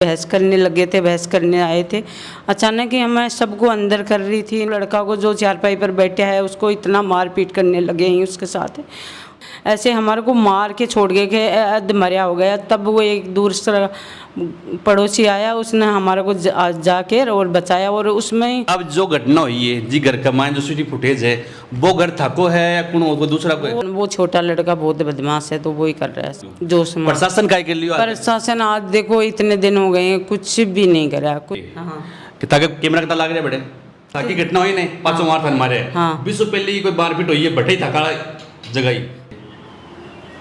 बहस करने लगे थे, बहस करने आए थे। अचानक ही मैं सबको अंदर कर रही थी। लड़का को जो चारपाई पर बैठा है उसको इतना मार पीट करने लगे हैं उसके साथ। ऐसे हमारे को मार के छोड़ गए कि अध मरिया हो गया। तब वो एक दूर से पड़ोसी आया, उसने हमारे को जाके और बचाया। और उसमें अब जो घटना हुई है जी, घर का मान जो सीटी फुटेज है वो घर थाको है या कौन वो दूसरा कोई? वो छोटा लड़का बहुत बदमाश है तो वो ही कर रहा है जो प्रशासन काय कर लियो? प्रशासन आज देखो इतने दिन हो गए हैं कुछ भी नहीं करा कुछ। हाँ ताकि कैमरा कितना लाग रहे बड़े ताकि घटना हुई नहीं पांचों मार थान मारे। हाँ 20 पहले ही कोई मारपीट हुई है बटे था जगह ही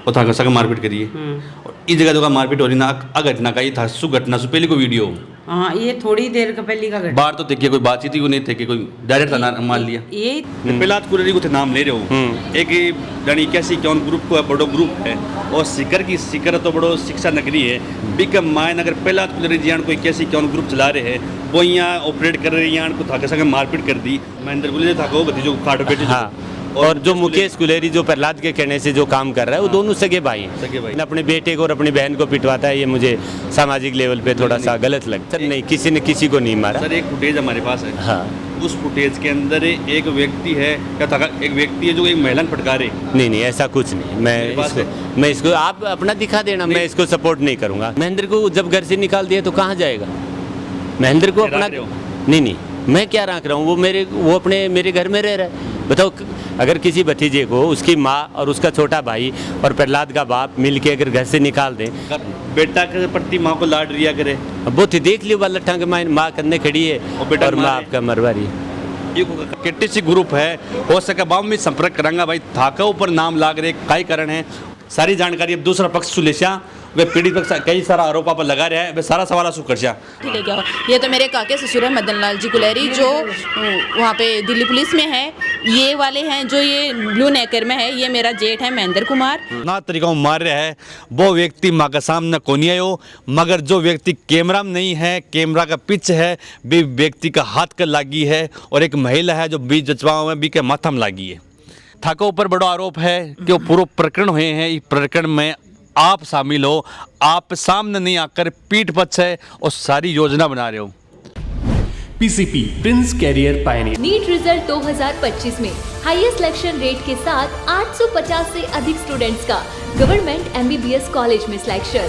वो था सका मारपीट करिए और इस जगह तो मारपीट हो रही ना घटना का ये था सु घटना से पहले कोई वीडियो। हाँ ये थोड़ी देर का पहले का घटना बाहर तो देखिए कोई बातचीत ही नहीं थे कि कोई डायरेक्ट था मान लिया ये पहला कुरेरी को नाम ले रहे हो एक जानी कैसी कौन ग्रुप को बड़ो ग्रुप है और सिकर तो बड़ो शिक्षा नगरी है बिकम मायन अगर पहला कुरेरी जियान कोई कैसी कौन ग्रुप चला रहे हैं वो यहाँ ऑपरेट कर रहे हैं को था संग मारपीट कर दी महेंद्र गुले था को भतीजो खाट बैठे। हाँ और जो मुकेश गुलेरी जो प्रहलाद के कहने से जो काम कर रहा है वो दोनों सगे भाई हैं। अपने बेटे को और अपनी बहन को पिटवाता है, ये मुझे सामाजिक लेवल पे थोड़ा सा गलत लगता है। नहीं किसी ने किसी को नहीं मारा। सर एक फुटेज हमारे पास है। हाँ उस फुटेज के अंदर एक व्यक्ति है क्या था एक व्यक्ति है जो एक महिला ने फटकारे। नहीं ऐसा कुछ नहीं। मैं इसको आप अपना दिखा देना, मैं इसको सपोर्ट नहीं करूँगा। महेंद्र को जब घर से निकाल दिया तो कहाँ जाएगा? महेंद्र को अपना नहीं मैं क्या रख रहा हूँ, वो अपने मेरे घर में रह रहा है। बताओ अगर किसी भतीजे को उसकी माँ और उसका छोटा भाई और प्रहलाद का बाप मिल के अगर घर से निकाल दें, बेटा के प्रति माँ को लाड रिया करे। अब वो तो देख लियो वाला ठंग माँ करने खड़ी है और माँ आपका मरवा रही है। केटीसी ग्रुप है हो सके बाम में संपर्क करांगा भाई थाका ऊपर नाम लाग रहे कई कारण है सारी जानकारी। अब दूसरा पक्ष सुलेशा वे पीड़ित पक्ष कई सारा आरोप पर लगा रहा है वे सारा सवाल सु कर ले गया। ये तो मेरे काके ससुर है मदन लाल जी गुलेरी जो वहाँ पे दिल्ली पुलिस में है। ये वाले हैं जो ये ब्लू नेकर में है, ये मेरा जेठ है महेंद्र कुमार। ना तरीका मार रहा है वो व्यक्ति माँ का सामने को नहीं आयो मगर जो व्यक्ति कैमरा में नहीं है कैमरा का पिच है भी व्यक्ति का हाथ कर लागी है और एक महिला है जो बीच जचवाओं में भी के माथा में लागी है। थाका ऊपर बड़ा आरोप है कि वो पूरा प्रकरण हुए हैं। इस प्रकरण में आप शामिल हो, आप सामने नहीं आकर पीठ पक्ष है और सारी योजना बना रहे हो। PCP Prince Career Pioneer NEET result 2025 में हाईएस्ट सिलेक्शन रेट के साथ 850 से अधिक स्टूडेंट्स का गवर्नमेंट एमबीबीएस कॉलेज में सिलेक्शन।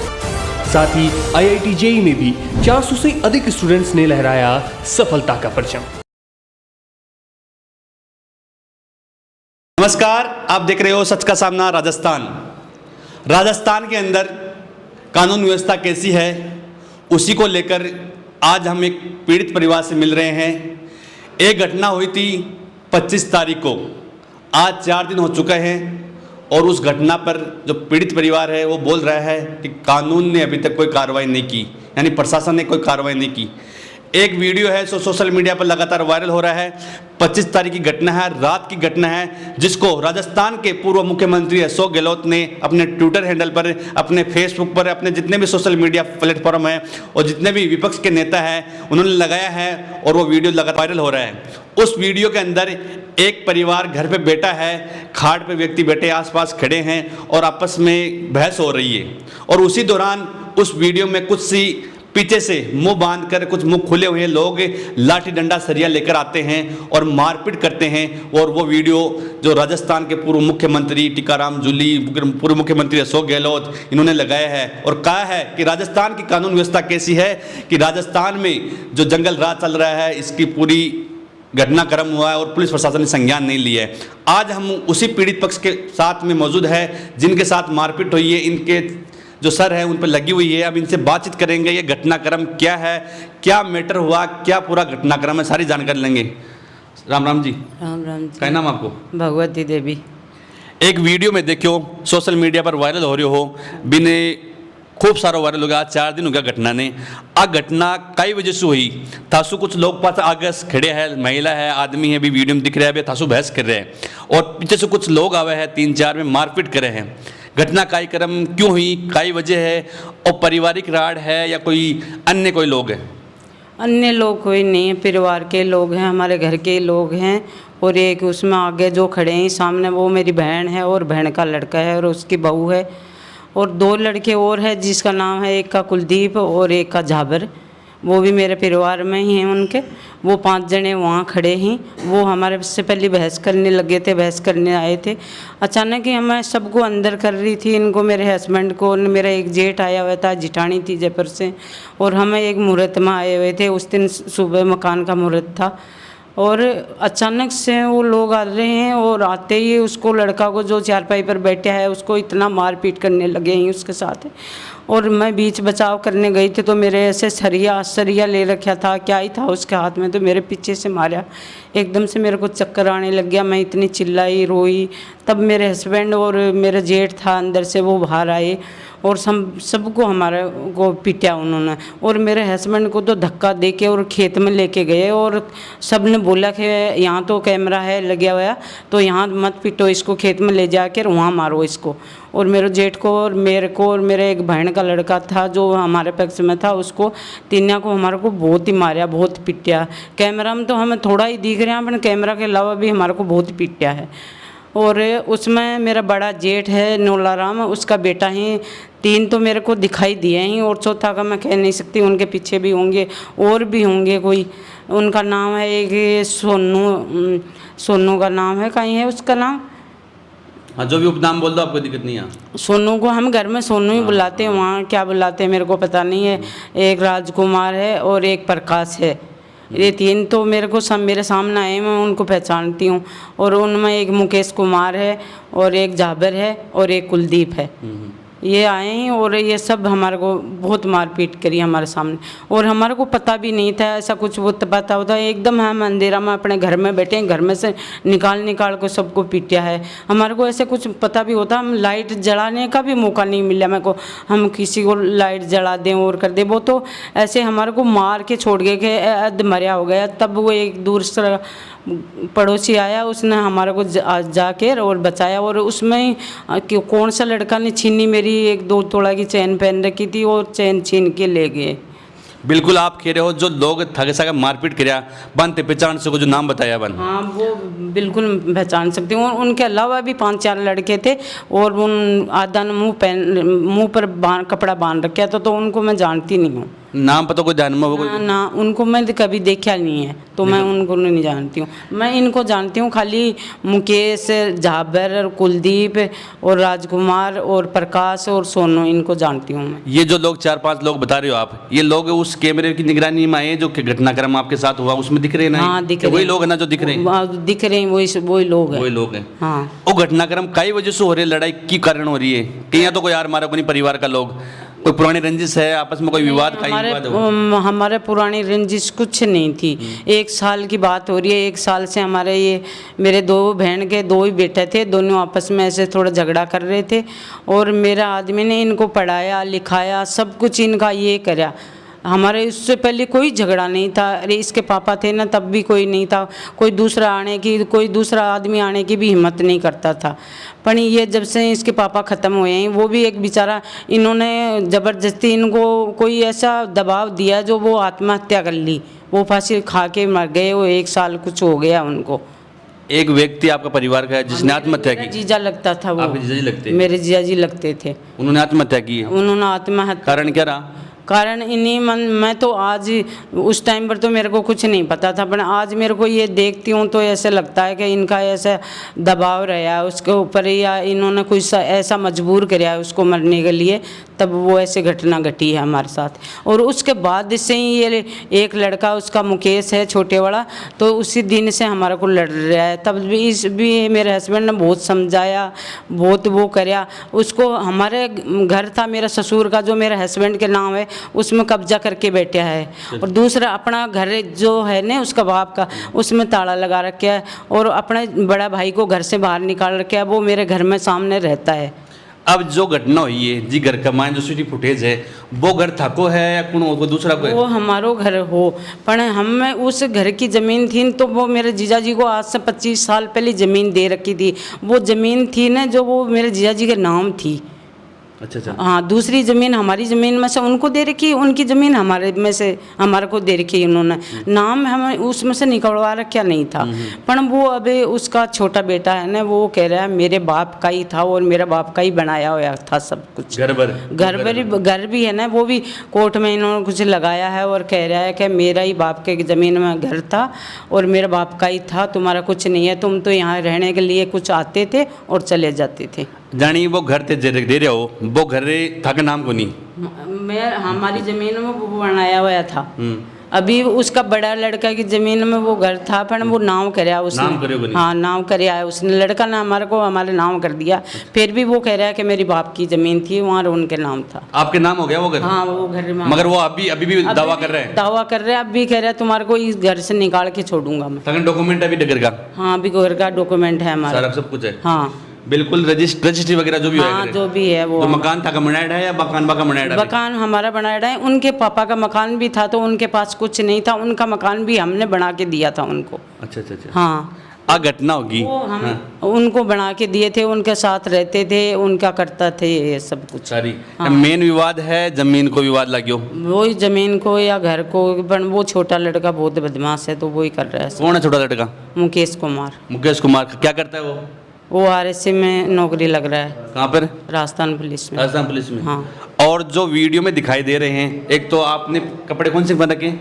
साथ ही आईआईटी जेईई में भी 400 से अधिक स्टूडेंट्स ने लहराया सफलता का परचम। नमस्कार, आप देख रहे हो सच का सामना राजस्थान के अंदर कानून व्यवस्था कैसी है उसी को लेकर आज हम एक पीड़ित परिवार से मिल रहे हैं। एक घटना हुई थी 25 तारीख को, आज 4 दिन हो चुके हैं और उस घटना पर जो पीड़ित परिवार है वो बोल रहा है कि कानून ने अभी तक कोई कार्रवाई नहीं की, यानी प्रशासन ने कोई कार्रवाई नहीं की। एक वीडियो है सोशल मीडिया पर लगातार वायरल हो रहा है। 25 तारीख की घटना है, रात की घटना है, जिसको राजस्थान के पूर्व मुख्यमंत्री अशोक गहलोत ने अपने ट्विटर हैंडल पर, अपने फेसबुक पर, अपने जितने भी सोशल मीडिया प्लेटफॉर्म है और जितने भी विपक्ष के नेता हैं उन्होंने लगाया है और वो वीडियो लगातार वायरल हो रहा है। उस वीडियो के अंदर एक परिवार घर पे बैठा है, खाट पे व्यक्ति बैठे आसपास खड़े हैं और आपस में बहस हो रही है और उसी दौरान उस वीडियो में कुछ सी पीछे से मुंह बांधकर कुछ मुंह खुले हुए लोग लाठी डंडा सरिया लेकर आते हैं और मारपीट करते हैं। और वो वीडियो जो राजस्थान के पूर्व मुख्यमंत्री टीकाराम जूली, पूर्व मुख्यमंत्री अशोक गहलोत इन्होंने लगाया है और कहा है कि राजस्थान की कानून व्यवस्था कैसी है कि राजस्थान में जो जंगल राज चल रहा है इसकी पूरी घटनाक्रम हुआ है और पुलिस प्रशासन ने संज्ञान नहीं लिया है। आज हम उसी पीड़ित पक्ष के साथ में मौजूद है जिनके साथ मारपीट हुई है, इनके जो सर है उन पर लगी हुई है। अब इनसे बातचीत करेंगे, ये घटनाक्रम क्या है, क्या मैटर हुआ, क्या पूरा घटनाक्रम है, सारी जानकारी लेंगे। राम राम जी। राम राम जी। क्या नाम आपको? भगवती देवी। एक वीडियो में देखियो सोशल मीडिया पर वायरल हो रही हो बिने खूब सारा वायरल हो गया। 4 दिन हो गया घटना ने। आ घटना कई वजह से हुई थासु कुछ लोग पास आगे खड़े हैं, महिला है, आदमी है भी वीडियो में दिख रहा है, थासु बहस कर रहे हैं और पीछे से कुछ लोग आवे हैं 3-4 में मारपीट करे हैं। घटना काय क्रम क्यों हुई, कई वजह है और पारिवारिक राड है या कोई अन्य कोई लोग हैं? अन्य लोग कोई नहीं है, परिवार के लोग हैं, हमारे घर के लोग हैं। और एक उसमें आगे जो खड़े हैं सामने वो मेरी बहन है और बहन का लड़का है और उसकी बहू है। और 2 लड़के और हैं जिसका नाम है, एक का कुलदीप और एक का झाबर, वो भी मेरे परिवार में ही हैं उनके। वो 5 जने वहाँ खड़े हैं। वो हमारे से पहले बहस करने लगे थे, बहस करने आए थे। अचानक ही मैं सबको अंदर कर रही थी, इनको, मेरे हस्बैंड को। मेरा एक जेठ आया हुआ था, जिठानी थी जयपुर से, और हमें एक मुहूर्त में आए हुए थे। उस दिन सुबह मकान का मुहूर्त था और अचानक से वो लोग आ रहे हैं और आते ही उसको, लड़का को जो चारपाई पर बैठा है, उसको इतना मार पीट करने लगे हैं उसके साथ। और मैं बीच बचाव करने गई थी तो मेरे ऐसे सरिया ले रखा था, क्या ही था उसके हाथ में, तो मेरे पीछे से मारा। एकदम से मेरे को चक्कर आने लग गया, मैं इतनी चिल्लाई, रोई। तब मेरे हस्बैंड और मेरा जेठ था अंदर से, वो बाहर आए और सबको हमारे को पीटा उन्होंने। और मेरे हस्बैंड को तो धक्का दे के और खेत में लेके गए और सब ने बोला कि यहाँ तो कैमरा है लगा हुआ, तो यहाँ मत पीटो इसको, खेत में ले जाकर वहाँ मारो इसको। और मेरे जेठ को और मेरे को और मेरे एक बहन का लड़का था जो हमारे पक्ष में था, उसको तीनों को हमारे को बहुत ही मारा, बहुत पीटा। कैमरा में तो हमें थोड़ा ही दिख रहा है, पर कैमरा के अलावा भी हमारे को बहुत पीटा है। और उसमें मेरा बड़ा जेठ है नोलाराम, उसका बेटा है। 3 तो मेरे को दिखाई दिए हैं और चौथा का मैं कह नहीं सकती, उनके पीछे भी होंगे और भी होंगे कोई। उनका नाम है एक सोनू का नाम है, कहीं है उसका नाम। हाँ, जो भी उपनाम बोल दो, आपको दिक्कत नहीं है। सोनू को हम घर में सोनू ही बुलाते हैं, वहाँ क्या बुलाते हैं मेरे को पता नहीं है। एक राजकुमार है और एक प्रकाश है। ये 3 तो मेरे को मेरे सामने आए, मैं उनको पहचानती हूँ। और उनमें एक मुकेश कुमार है और एक जाबिर है और एक कुलदीप है। ये आए हैं और ये सब हमारे को बहुत मारपीट करी हमारे सामने। और हमारे को पता भी नहीं था ऐसा कुछ, वो पता होता है एकदम हम अंधेरा में अपने घर में बैठे हैं, घर में से निकाल को सबको पीटा है। हमारे को ऐसे कुछ पता भी होता, हम लाइट जलाने का भी मौका नहीं मिला मेरे को, हम किसी को लाइट जला दें और कर दें। वो तो ऐसे हमारे को मार के छोड़ गए कि अध मरिया हो गया। तब वो एक दूर से पड़ोसी आया, उसने हमारे को जाके और बचाया। और उसमें कौन सा लड़का ने छीनी मेरी 1-2 तोला की चैन पहन रखी थी और चैन छीन के ले गए। बिल्कुल आप कह रहे हो, जो लोग थके सके मारपीट कराया, बनते पहचान सको, जो नाम बताया बन। हाँ, वो बिल्कुल पहचान सकती हूँ। उनके अलावा भी 5-4 लड़के थे और उन आधा ने मुँह पर कपड़ा बांध रखा था, तो उनको मैं जानती नहीं हूँ। नाम पता कोई ध्यान में हो? ना, उनको मैं कभी देखा नहीं है, तो मैं उनको नहीं जानती हूँ। मैं इनको जानती हूँ खाली, मुकेश, झाबर और कुलदीप और राजकुमार और प्रकाश और सोनू, इनको जानती हूँ मैं। ये जो लोग 4-5 लोग बता रहे हो आप, ये लोग उस कैमरे की निगरानी में आए जो घटनाक्रम आपके साथ हुआ उसमें दिख रहे हैं ना? हाँ, दिख रहे हैं। वही लोग है ना जो दिख रहे हैं? दिख रहे हैं, वही लोग हैं। वही लोग हैं। हाँ, वो घटनाक्रम कई वजह से हो रही है, लड़ाई की कारण हो रही है कि या तो कोई यार मारा अपनी परिवार का लोग, कोई पुरानी रंजिश है, आपस में कोई विवाद? हमारे पुरानी रंजिश कुछ नहीं थी। 1 साल की बात हो रही है। 1 साल से हमारे ये मेरे 2 बहन के 2 ही बेटे थे, दोनों आपस में ऐसे थोड़ा झगड़ा कर रहे थे। और मेरा आदमी ने इनको पढ़ाया लिखाया, सब कुछ इनका ये करा। हमारे इससे पहले कोई झगड़ा नहीं था। अरे इसके पापा थे ना, तब भी कोई नहीं था। कोई दूसरा आदमी आने की भी हिम्मत नहीं करता था। पर ये जब से इसके पापा ख़त्म हुए हैं, वो भी एक बेचारा, इन्होंने ज़बरदस्ती इनको कोई ऐसा दबाव दिया जो वो आत्महत्या कर ली। वो फांसी खा के मर गए। वो 1 साल कुछ हो गया उनको। एक व्यक्ति आपका परिवार का है जिसने आत्महत्या की? जीजा लगता था वो। आपके जीजा जी लगते? मेरे जीजा जी लगते थे। उन्होंने आत्महत्या की है? उन्होंने आत्महत्या। कारण क्या रहा? कारण इन्हीं मैं तो आज, उस टाइम पर तो मेरे को कुछ नहीं पता था, पर आज मेरे को ये देखती हूँ तो ऐसे लगता है कि इनका ऐसा दबाव रहा उसके ऊपर, या इन्होंने कुछ ऐसा मजबूर कराया उसको मरने के लिए, तब वो ऐसे घटना घटी है हमारे साथ। और उसके बाद से ही ये एक लड़का, उसका मुकेश है छोटे वाला, तो उसी दिन से हमारे को लड़ रहा है। तब भी मेरे हस्बैंड ने बहुत समझाया, बहुत वो कराया उसको। हमारे घर था मेरा ससुर का, जो मेरे हस्बैंड के नाम है, उसमें कब्जा करके बैठा है। और दूसरा अपना घर जो है ना उसका बाप का, उसमें ताला लगा रखा है। और अपने बड़ा भाई को घर से बाहर निकाल रखा है, वो मेरे घर में सामने रहता है। अब जो घटना हुई है जी, घर का मान जो सीटी फुटेज है, वो घर थाको है या कौन वो दूसरा कोई? वो हमारो घर हो, पर हमें उस घर की ज़मीन थी, तो वो मेरे जीजा जी को आज से 25 साल पहले ज़मीन दे रखी थी। वो ज़मीन थी ना जो वो मेरे जीजा जी के नाम थी। अच्छा अच्छा। हाँ, दूसरी ज़मीन हमारी ज़मीन में से उनको दे रखी, उनकी ज़मीन हमारे में से हमारे को दे रखी उन्होंने। नाम हमें उसमें से निकलवा रखा नहीं था, पर वो अभी उसका छोटा बेटा है ना, वो कह रहा है मेरे बाप का ही था और मेरा बाप का ही बनाया हुआ था सब कुछ। घर भी है ना, वो भी कोर्ट में इन्होंने कुछ लगाया है और कह रहा है कि मेरा ही बाप के ज़मीन में घर था और मेरा बाप का ही था, तुम्हारा कुछ नहीं है, तुम तो यहाँ रहने के लिए कुछ आते थे और चले जाते थे। जानी वो घर ते दे रहे हो, वो घर था के नाम को नहीं? मैं हमारी ज़मीन में वो बनाया हुआ था। अभी उसका बड़ा लड़का की ज़मीन में वो घर था, पर वो नाम कराया उसने। हाँ, नाम कराया उसने, लड़का ने हमारे को हमारे नाम कर दिया। फिर भी वो कह रहा है कि मेरी बाप की ज़मीन थी, वहाँ उनके नाम था। आपके नाम हो गया वो घर? हाँ, वो घर में। मगर वो अभी भी दावा कर रहे हैं? दावा कर रहे हैं, अब भी कह रहे हैं तुम्हारे को इस घर से निकाल के छोड़ूंगा मैं। डॉक्यूमेंट अभी घर का? हाँ, अभी घर का डॉक्यूमेंट है हमारा, सारा सब कुछ है। हाँ बिल्कुल, रजिस्ट्री वगैरह जो भी हाँ, जो भी है वो। तो मकान था का बनाया है या मकान का बनाया है? मकान हमारा बनाया है। उनके पापा का मकान भी था तो उनके पास कुछ नहीं था, उनका मकान भी हमने बना के दिया था उनको। अच्छा अच्छा अच्छा। हाँ, घटना होगी वो हम उनको बना के दिए थे, उनके साथ रहते थे, उनका करता थे ये सब कुछ सारी। मेन विवाद है जमीन को विवाद लगे हो? वही जमीन को या घर को, पर वो छोटा लड़का बहुत बदमाश है तो वही कर रहा है। कौन है छोटा लड़का? मुकेश कुमार। मुकेश कुमार क्या करता है वो? RSC में नौकरी लग रहा है। कहाँ पर? राजस्थान पुलिस में। राजस्थान पुलिस में। हाँ। और जो वीडियो में दिखाई दे रहे हैं, एक तो आपने कपड़े कौन से पहन रखे?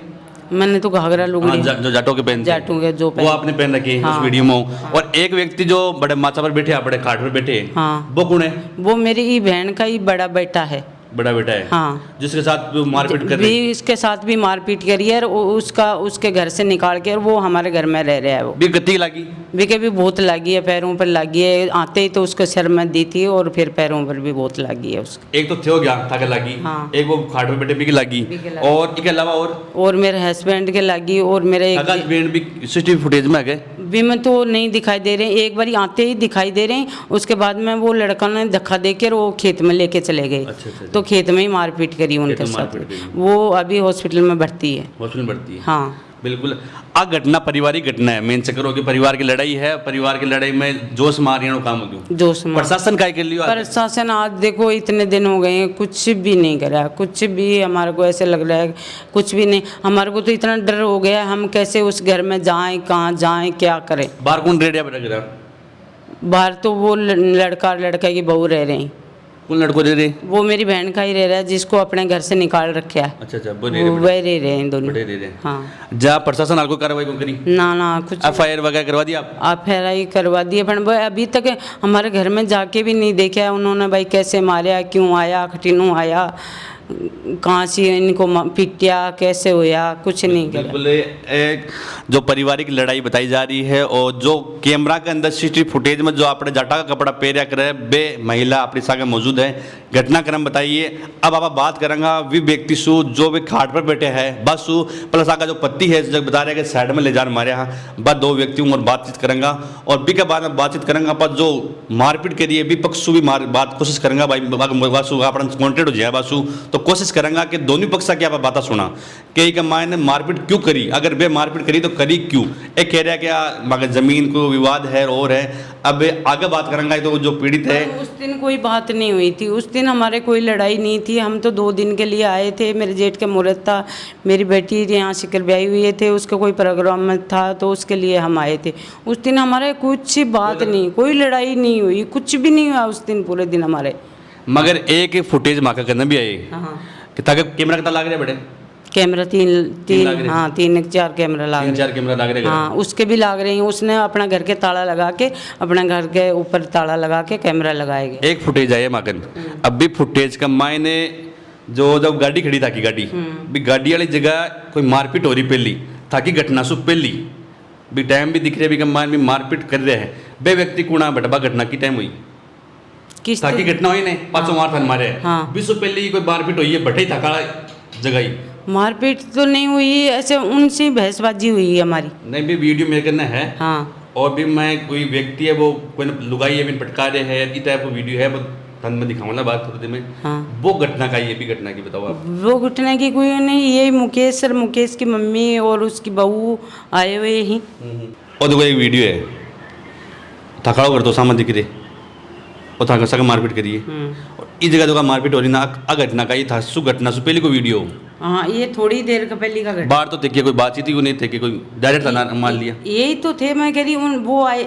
मैंने तो घाघरा लुगड़ी। जो जाटों के पहनते हैं, जाटों के जो वो आपने पहन रखी है उस वीडियो में। और एक व्यक्ति जो बड़े माथा पर बैठे, बड़े खाट पर बैठे, हाँ, वो कौन है? वो मेरी बहन का ही बड़ा बेटा है। बड़ा बेटा है? हाँ, जिसके साथ मारपीट कर रही है? इसके साथ भी मारपीट करी है और उसके घर से निकाल के, और वो हमारे घर में रह रहा है। वो भी गति लगी? विके भी बहुत लगी है, पैरों पर लगी है, आते ही तो उसके सिर में दी थी और फिर पैरों पर भी बहुत लगी है उसके। एक तो थे हो गया था के लगी। हाँ। एक वो खाट पर बैठे भी की लगी। और इसके अलावा और मेरे हस्बैंड के लगी और मेरे हस्बैंड भी सीसीटीवी फुटेज में आ गए भी में तो नहीं दिखाई दे रहे, एक बार आते ही दिखाई दे रहे, उसके बाद में वो लड़का ने धक्का देकर वो खेत में लेके चले गए। अच्छा। तो खेत में ही मारपीट करी उनके साथ। वो अभी हॉस्पिटल में भर्ती है। हॉस्पिटल में भर्ती है? हाँ बिल्कुल। आ घटना पारिवारिक घटना है, मेन चक्कर हो कि परिवार की लड़ाई है, परिवार की लड़ाई में जोश मारियाणु काम हो गया। जोश प्रशासन काय के लिए? प्रशासन आज देखो इतने दिन हो गए हैं, कुछ भी नहीं करा, कुछ भी। हमारे को ऐसे लग रहा है कुछ भी नहीं। हमारे को तो इतना डर हो गया, हम कैसे उस घर में जाएं, कहाँ जाएं, क्या करें। बाहर कौन रेडिया पर लग रहा? बाहर तो वो लड़का की बहू रह रही। कौन लड़को रह रहे? वो मेरी बहन का ही रह रहा है, जिसको अपने घर से निकाल रखा है। अच्छा, वो वही रह रहे हैं दोनों। हाँ। जहाँ प्रशासन आपको कार्रवाई को करी? ना कुछ। FIR वगैरह करवा दिया आप? FIR करवा दिए, पर अभी तक हमारे घर में जाके भी नहीं देखा उन्होंने, भाई कैसे मारा, क्यों आया, खटिनू आया, कहाँ से इनको पिटिया, कैसे हुआ, कुछ नहीं करा। बिल्कुल। एक जो पारिवारिक लड़ाई बताई जा रही है और जो कैमरा के अंदर CCTV फुटेज में जो आपने जाटा का कपड़ा पहरिया करे, बे महिला अपनी साथ मौजूद है। घटनाक्रम बताइए। अब आप बात करेंगे वे व्यक्ति सु जो भी खाट पर बैठे हैं, बस सु प्लस आका जो पत्ती है जो बता रहे हैं कि साइड में ले जाने मारे हैं, बस दो व्यक्तियों और बातचीत करेंगे और बी के बाद में बातचीत करेंगे। पर जो मारपीट के लिए विपक्ष भी बात कोशिश करेंगे, भाई बासु अपना कॉन्टेक्ट हो जाए बासु, तो कोशिश करेंगे कि दोनों पक्ष की आप बात सुना कि मायने मारपीट क्यों करी, अगर वे मारपीट करी तो करी क्यों। एक कह रहा है कि मगर जमीन को विवाद है और है। अब आगे बात करेंगे तो जो पीड़ित है, उस दिन कोई बात नहीं हुई थी, उस दिन हमारे कोई लड़ाई नहीं थी। हम तो 2 दिन के लिए आए थे, मेरे जेठ का मुहूर्त था, मेरी बेटी यहाँ शिकर ब्याही हुई थे, उसका कोई प्रोग्राम में था तो उसके लिए हम आए थे। उस दिन हमारे कुछ बात नहीं, कोई लड़ाई नहीं हुई, कुछ भी नहीं हुआ उस दिन पूरे दिन हमारे। मगर एक फुटेज माका करना भी आए कि ताकि कैमरा कितना लाग रहा है? बड़े कैमरा तीन हाँ 3-4 कैमरा लाग रहे, 3-4 कैमरा लाग रहे हैं। हाँ, उसके भी लाग रहे हैं। उसने अपना घर के ताला लगा के, अपना घर के ऊपर ताला लगा के कैमरा लगाए गए। एक फुटेज आए माकन, अब भी फुटेज का मायने जो जब गाड़ी खड़ी था कि गाड़ी भी गाड़ी वाली जगह कोई मारपीट हो रही पहली था कि घटना सु पहली भी टाइम भी दिख रहे भी मान भी मारपीट कर रहे हैं, बे व्यक्ति कुणा बटबा घटना की टाइम हुई किस ताकि घटना हुई नहीं पांचों मार थान मारे हाँ। 20 पहले ही कोई मारपीट हुई है बटे था काला जगह ही मारपीट तो नहीं हुई, ऐसे उनसे बहसबाजी हुई है हमारी। नहीं भी वीडियो मेरे करना है हाँ, और भी मैं कोई व्यक्ति है वो कोई लुगाई है बिन पटका रहे है इस टाइप वीडियो है, धन में दिखाऊंगा बात थोड़ी देर में। हाँ। वो घटना का ये भी घटना की बताओ आप। वो घटना की कोई नहीं, ये मुकेश की मम्मी और उसकी बहू आए हुए ही। और देखो एक वीडियो है थकाड़ो कर तो सामान दिख रहे और था सका मारपीट करिए और इस जगह तो मारपीट हो रही ना घटना का ये था सु घटना सु पहले को वीडियो हाँ ये थोड़ी देर का पहले का घटना बाहर तो देखिए कोई बातचीत ही नहीं थे कि कोई डायरेक्ट था मान लिया यही तो थे। मैं कह रही हूँ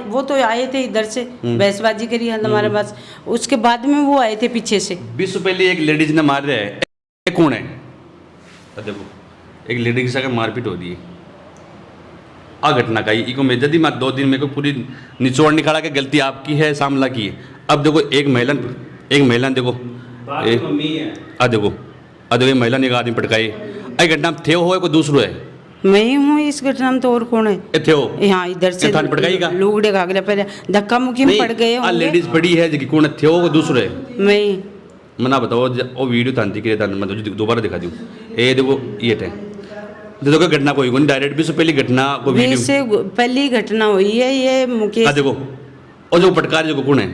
वो तो आए थे इधर से बहसबाजी करी हमारे पास, उसके बाद में वो आए थे पीछे से। 20 पहले एक लेडीज ने मार रहा है कौन है देखो एक लेडीज के साथ मारपीट हो रही है आ घटना का इको में यदि मैं 2 दिन मेरे को पूरी निचोड़ निकाला कि गलती आपकी है सामला की है। अब देखो एक महिला देखो देखो ये महिला ने एक आदमी पटकाई ये घटना में थे हो कोई दूसरो है मैं ही हूँ इस घटना में तो और कौन है थे हो यहाँ इधर से पटकाई लुगड़े घाघरे पहले धक्का मुक्की में पड़ गए होंगे। लेडीज पड़ी है जो कौन थे हो दूसरो है मैं ही मना बताओ वो वीडियो था दिख रहा था मैं दोबारा दिखा दूँ ये देखो ये थे देखो घटना कोई नहीं डायरेक्ट भी पहली घटना को वीडियो से पहली घटना हुई है ये मुकेश देखो और जो पटकार जो कौन है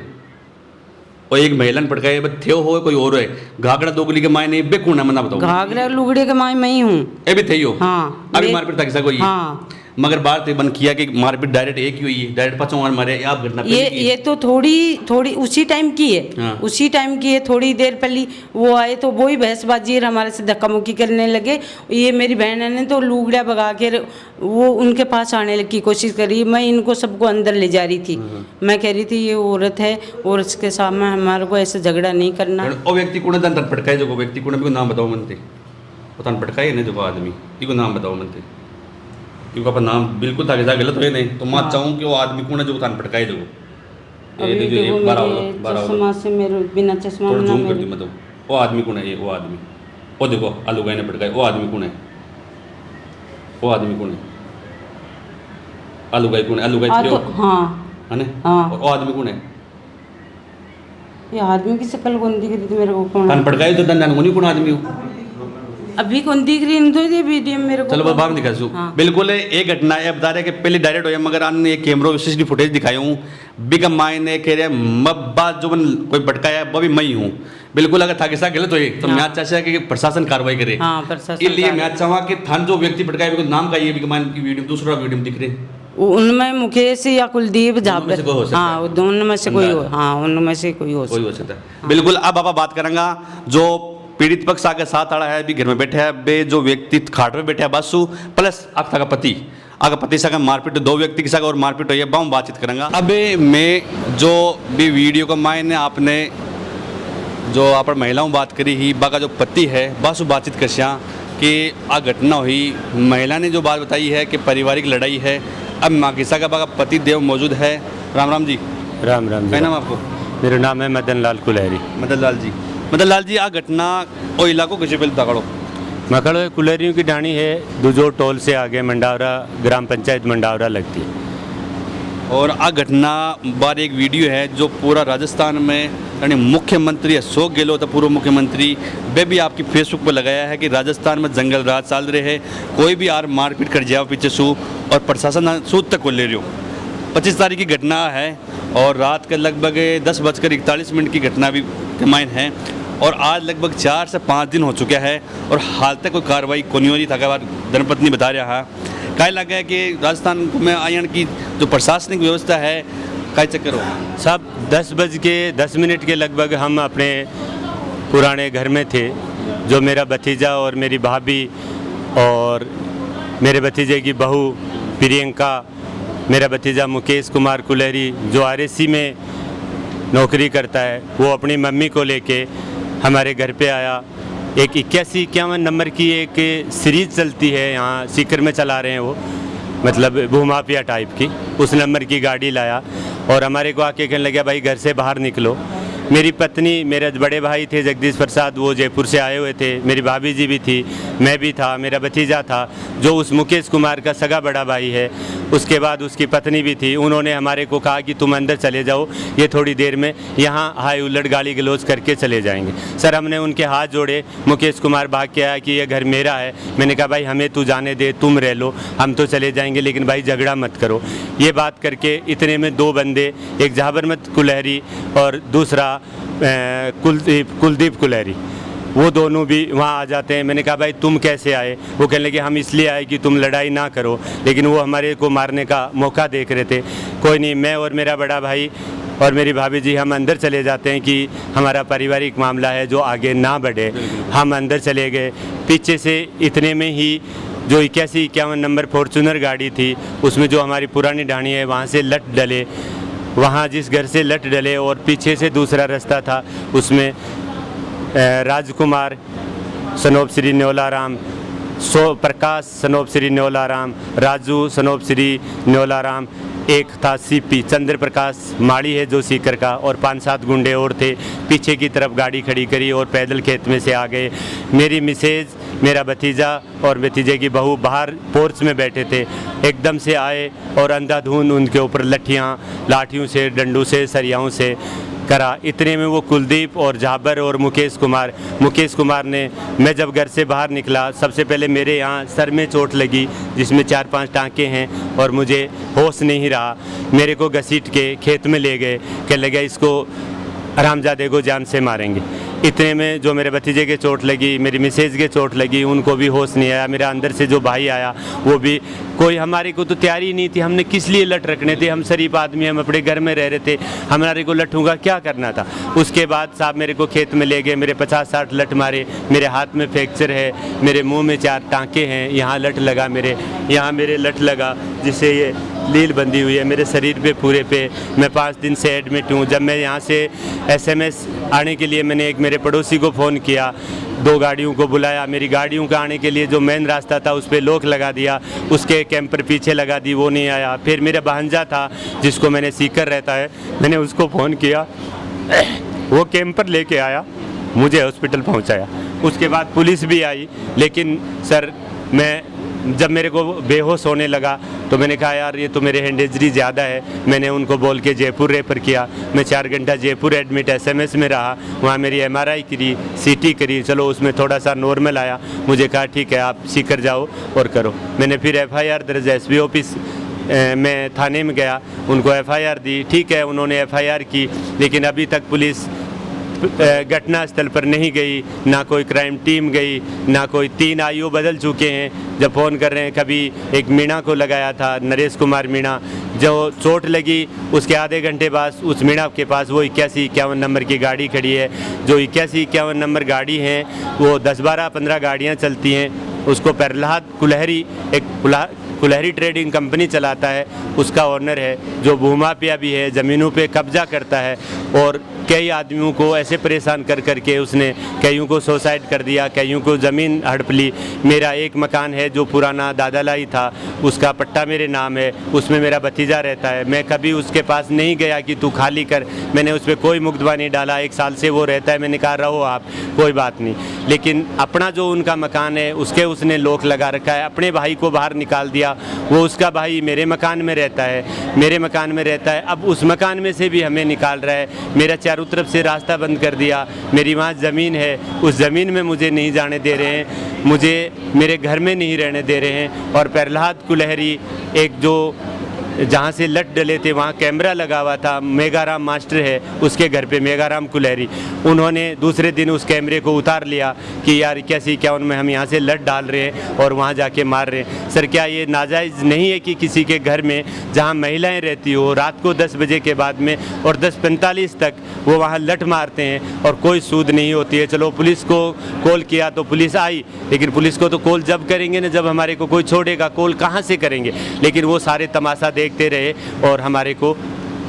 और एक महिला ने पटकाए थे हो कोई और है घाघरा दोगली के मायने बे कौन है मना बताओ घाघरा लुगड़े के माय मैं ही हूँ ये भी थे हो हाँ अभी मारपीट था किसा कोई हाँ मगर बात तो बंद किया कि मारपीट डायरेक्ट एक ही हुई है डायरेक्ट 5 मारे आप घटना ये तो थोड़ी उसी टाइम की है हाँ। उसी टाइम की है। थोड़ी देर पहले वो आए तो वो ही बहसबाजी हमारे से धक्का मुक्की करने लगे। ये मेरी बहन ने तो लुगड़ा भगा के वो उनके पास आने की कोशिश करी। मैं इनको सबको अंदर ले जा रही थी। मैं कह रही थी ये औरत है और इसके सामने हमारे को ऐसे झगड़ा नहीं करना। और व्यक्ति को पटकाए जो व्यक्ति को नाम बताओ मनते पटकाए ना जो आदमी इको नाम बताओ मनते क्योंकि अपन नाम बिल्कुल था गलत हो नहीं तो मैं चाहूँ कि वो आदमी कौन है जो तान पटकाए दो चश्मा से मेरे बिना चश्मा जूम कर दी मतलब वो आदमी कौन है ये वो आदमी वो देखो आलू गाय ने पटकाए वो आदमी कौन है वो आदमी कौन है आलू गाय कौन है आलू गाय हाँ है ना हाँ वो आदमी कौन है ये आदमी की शक्ल कौन दिख रही थी मेरे को कौन तान पटकाए तो दंडान कौन आदमी हो अभी कौन दिख रही तो ये वीडियो मेरे को चलो बाहर दिखा सू बिल्कुल एक घटना है बता रहे कि पहले डायरेक्ट हो मगर अन्य कैमरा सीसीटीवी फुटेज दिखाई हूँ बिगम माई ने कह रहे बात जो कोई भटकाया वो भी मैं ही हूँ बिल्कुल अगर था किसा गलत हो तो मैं चाहता कि प्रशासन कार्रवाई करे इसलिए मैं चाहूँगा कि थान जो व्यक्ति भटकाया नाम का ये बिगम की वीडियो दूसरा वीडियो दिख रहे उनमें मुकेश या कुलदीप हाँ दोनों में से कोई हो हाँ उनमें से कोई हो सकता है बिल्कुल। अब आप बात करेंगे जो पीड़ित पक्ष आगे साथ आड़ा है अभी घर में बैठे है बे जो व्यक्ति खाट में बैठे है बासु प्लस आपका पति आगे पति से मारपीट 2 व्यक्ति के साथ और मारपीट हुई है हम बातचीत करेंगे। अब मैं जो भी वीडियो का मायने आपने जो आप महिलाओं बात करी ही बाका जो पति है बासु बातचीत कर कि आ घटना हुई महिला ने जो बात बताई है कि पारिवारिक लड़ाई है। अब माकिसा का बाका पति देव मौजूद है। राम राम जी। राम राम। क्या नाम आपको? मेरा नाम है मदन लाल कुलहरी। मदन लाल जी आ घटना और इलाकों किसी पहले तकड़ो मकड़ो कुलहरियों की डाणी है दुजो टोल से आगे मंडावरा ग्राम पंचायत मंडावरा लगती है और आ घटना बार एक वीडियो है जो पूरा राजस्थान में यानी मुख्यमंत्री अशोक गहलोत पूर्व मुख्यमंत्री वे भी आपकी फेसबुक पर लगाया है कि राजस्थान में जंगल राज चल रहे हैं कोई भी आर मारपीट कर जाओ पीछे सू और प्रशासन सूद तक को ले रही हो। 25 तारीख की घटना है और रात के लगभग 10:41 की घटना भी कमाइन है और आज लगभग 4 से 5 दिन हो चुका है और हाल तक कोई कार्रवाई को नहीं हो रही था। धर्मपत्नी बता रहा है क्या लगा है कि राजस्थान में आयन की जो प्रशासनिक व्यवस्था है क्या चक्कर हो सब 10:10 के लगभग हम अपने पुराने घर में थे जो मेरा भतीजा और मेरी भाभी और मेरे भतीजे की बहू प्रियंका मेरा भतीजा मुकेश कुमार कुलहरी जो RSC में नौकरी करता है वो अपनी मम्मी को लेके हमारे घर पे आया। एक 81-51 नंबर की एक सीरीज़ चलती है यहाँ सीकर में चला रहे हैं वो मतलब भूमाफिया टाइप की उस नंबर की गाड़ी लाया और हमारे को आके कहने लगा भाई घर से बाहर निकलो। मेरी पत्नी मेरे बड़े भाई थे जगदीश प्रसाद वो जयपुर से आए हुए थे मेरी भाभी जी भी थी मैं भी था मेरा भतीजा था जो उस मुकेश कुमार का सगा बड़ा भाई है उसके बाद उसकी पत्नी भी थी। उन्होंने हमारे को कहा कि तुम अंदर चले जाओ ये थोड़ी देर में यहाँ हाई उलट गाली गलौज करके चले जाएंगे। सर हमने उनके हाथ जोड़े मुकेश कुमार भाग के आया कि ये घर मेरा है। मैंने कहा भाई हमें तू जाने दे तुम रह लो हम तो चले जाएंगे लेकिन भाई झगड़ा मत करो। ये बात करके इतने में 2 बंदे एक जहाबरमत कुलहरी और दूसरा कुलदीप कुलहरी वो दोनों भी वहाँ आ जाते हैं। मैंने कहा भाई तुम कैसे आए? वो कहने लगे हम इसलिए आए कि तुम लड़ाई ना करो लेकिन वो हमारे को मारने का मौका देख रहे थे। कोई नहीं मैं और मेरा बड़ा भाई और मेरी भाभी जी हम अंदर चले जाते हैं कि हमारा पारिवारिक मामला है जो आगे ना बढ़े। हम अंदर चले गए, पीछे से इतने में ही जो 81-51 नंबर फॉर्चूनर गाड़ी थी उसमें जो हमारी पुरानी ढाणी है वहाँ से लट डले, वहाँ जिस घर से लट डले और पीछे से दूसरा रास्ता था उसमें राजकुमार सनोप श्री न्योलाराम, प्रकाश सनोप श्री न्योलाराम, राजू सनोप श्री न्योलाराम, एक था सीपी चंद्र प्रकाश माड़ी है जो सीकर का, और 5-7 गुंडे और थे। पीछे की तरफ गाड़ी खड़ी करी और पैदल खेत में से आ गए। मेरी मिसेज, मेरा भतीजा और भतीजे की बहू बाहर पोर्च में बैठे थे, एकदम से आए और अंधाधुंध उनके ऊपर लाठियों से, डंडों से, सरियाओं से करा। इतने में वो कुलदीप और जाबर और मुकेश कुमार ने, मैं जब घर से बाहर निकला सबसे पहले मेरे यहाँ सर में चोट लगी जिसमें 4-5 टाँके हैं और मुझे होश नहीं रहा। मेरे को घसीट के खेत में ले गए, कहने लगे इसको हरामजादे को जान से मारेंगे। इतने में जो मेरे भतीजे के चोट लगी, मेरी मिसेज के चोट लगी, उनको भी होश नहीं आया। मेरा अंदर से जो भाई आया वो भी, कोई हमारे को तो तैयारी नहीं थी, हमने किस लिए लट रखने थे, हम शरीफ आदमी, हम अपने घर में रह रहे थे, हमारे को लटूंगा क्या करना था। उसके बाद साहब मेरे को खेत में ले गए, मेरे 50-60 लट मारे, मेरे हाथ में फ्रैक्चर है, मेरे मुंह में 4 टाँके हैं, यहाँ लट लगा, यहाँ मेरे लट लगा जिससे ये लील बंधी हुई है मेरे शरीर पे पूरे पे। मैं 5 दिन से एडमिट हूँ। जब मैं यहाँ से SMS आने के लिए मैंने एक मेरे पड़ोसी को फ़ोन किया, 2 गाड़ियों को बुलाया, मेरी गाड़ियों का आने के लिए जो मेन रास्ता था उस पर लॉक लगा दिया, उसके कैंपर पीछे लगा दी, वो नहीं आया। फिर मेरा भांजा था जिसको मैंने सीकर रहता है, मैंने उसको फ़ोन किया, वो कैंपर लेके आया, मुझे हॉस्पिटल पहुँचाया। उसके बाद पुलिस भी आई, लेकिन सर जब मेरे को बेहोश होने लगा तो मैंने कहा यार ये तो मेरे हैंड इंजरी ज़्यादा है। मैंने उनको बोल के जयपुर रेफर किया। मैं 4 घंटा जयपुर एडमिट SMS में रहा, वहाँ मेरी MRI करी, CT करी, चलो उसमें थोड़ा सा नॉर्मल आया। मुझे कहा ठीक है आप सीकर जाओ और करो। मैंने फिर FIR दर्ज SP ऑफिस मैं थाने में गया, उनको FIR दी, ठीक है उन्होंने FIR की, लेकिन अभी तक पुलिस घटना स्थल पर नहीं गई, ना कोई क्राइम टीम गई, ना कोई। 3 IO बदल चुके हैं। जब फ़ोन कर रहे हैं, कभी एक मीणा को लगाया था, नरेश कुमार मीणा, जो चोट लगी उसके आधे घंटे बाद उस मीणा के पास वो 81-51 नंबर की गाड़ी खड़ी है। जो 81-51 नंबर गाड़ी हैं वो 10-12-15 गाड़ियाँ चलती हैं। उसको प्रहलाद कुलहरी, एक कुलहरी ट्रेडिंग कंपनी चलाता है, उसका ओनर है, जो भूमाफिया भी है, ज़मीनों पे कब्जा करता है और कई आदमियों को ऐसे परेशान कर करके उसने कईयों को सुसाइड कर दिया, कईयों को ज़मीन हड़प ली। मेरा एक मकान है जो पुराना दादालाई था, उसका पट्टा मेरे नाम है, उसमें मेरा भतीजा रहता है। मैं कभी उसके पास नहीं गया कि तू खाली कर, मैंने उस पर कोई मुकदमा नहीं डाला। 1 साल से वो रहता है, मैंने कहा रहो आप, कोई बात नहीं। लेकिन अपना जो उनका मकान है उसने लॉक लगा रखा है, अपने भाई को बाहर निकाल दिया। वो उसका भाई मेरे मकान में रहता है, अब उस मकान में से भी हमें निकाल रहा है। मेरा चारों तरफ से रास्ता बंद कर दिया। मेरी वहाँ ज़मीन है, उस ज़मीन में मुझे नहीं जाने दे रहे हैं, मुझे मेरे घर में नहीं रहने दे रहे हैं। और प्रहलाद कुलहरी, एक जो जहाँ से लट डले थे वहाँ कैमरा लगा हुआ था, मेघाराम मास्टर है उसके घर पे, मेघाराम कुलहरी, उन्होंने दूसरे दिन उस कैमरे को उतार लिया कि यार 81-51 में हम यहाँ से लट डाल रहे हैं और वहाँ जाके मार रहे हैं। सर क्या ये नाजायज़ नहीं है कि किसी के घर में जहाँ महिलाएं रहती हो रात को 10 बजे के बाद में और 10:45 तक वो वहाँ लट मारते हैं और कोई सूद नहीं होती है। चलो पुलिस को कॉल किया तो पुलिस आई, लेकिन पुलिस को तो कॉल जब करेंगे ना जब हमारे को कोई छोड़ेगा, कॉल कहाँ से करेंगे। लेकिन वो सारे तमाशा देखते रहे और हमारे को